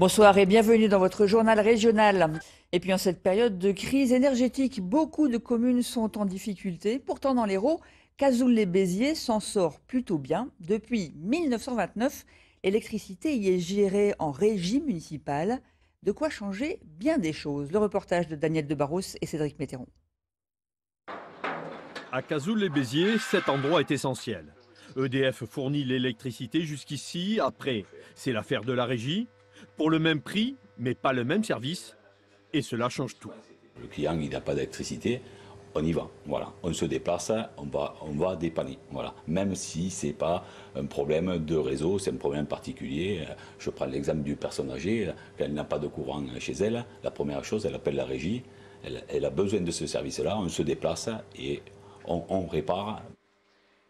Bonsoir et bienvenue dans votre journal régional. Et puis en cette période de crise énergétique, beaucoup de communes sont en difficulté. Pourtant dans l'Hérault, Cazoul-les-Béziers s'en sort plutôt bien. Depuis 1929, l'électricité y est gérée en régie municipale. De quoi changer bien des choses. Le reportage de Daniel Debarros et Cédric Météron. À Cazoul-les-Béziers, cet endroit est essentiel. EDF fournit l'électricité jusqu'ici, après, c'est l'affaire de la régie. Pour le même prix, mais pas le même service, et cela change tout. Le client, il n'a pas d'électricité, on y va, voilà. On se déplace, on va dépanner, voilà. Même si ce n'est pas un problème de réseau, c'est un problème particulier. Je prends l'exemple d'une personne âgée, quand elle n'a pas de courant chez elle, la première chose, elle appelle la régie, elle a besoin de ce service-là, on se déplace et on répare.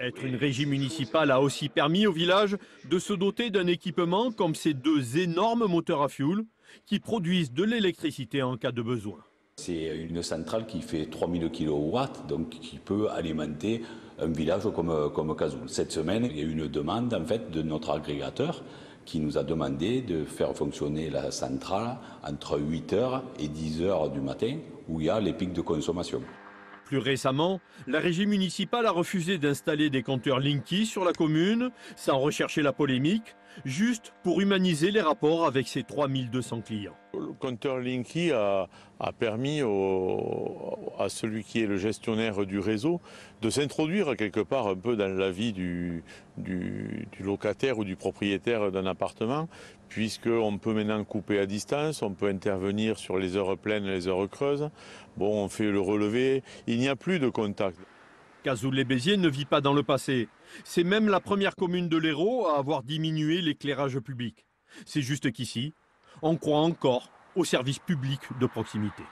Être une régie municipale a aussi permis au village de se doter d'un équipement comme ces deux énormes moteurs à fioul qui produisent de l'électricité en cas de besoin. C'est une centrale qui fait 3000 kW, donc qui peut alimenter un village comme Cazoul. Cette semaine, il y a eu une demande en fait, de notre agrégateur qui nous a demandé de faire fonctionner la centrale entre 8h et 10h du matin, où il y a les pics de consommation. Plus récemment, la régie municipale a refusé d'installer des compteurs Linky sur la commune, sans rechercher la polémique, juste pour humaniser les rapports avec ses 3200 clients. Le compteur Linky a permis à celui qui est le gestionnaire du réseau de s'introduire quelque part un peu dans la vie du locataire ou du propriétaire d'un appartement, puisqu'on peut maintenant couper à distance, on peut intervenir sur les heures pleines et les heures creuses. Bon, on fait le relevé, il n'y a plus de contact. Cazoul-les-Béziers ne vit pas dans le passé. C'est même la première commune de l'Hérault à avoir diminué l'éclairage public. C'est juste qu'ici, on croit encore aux services publics de proximité.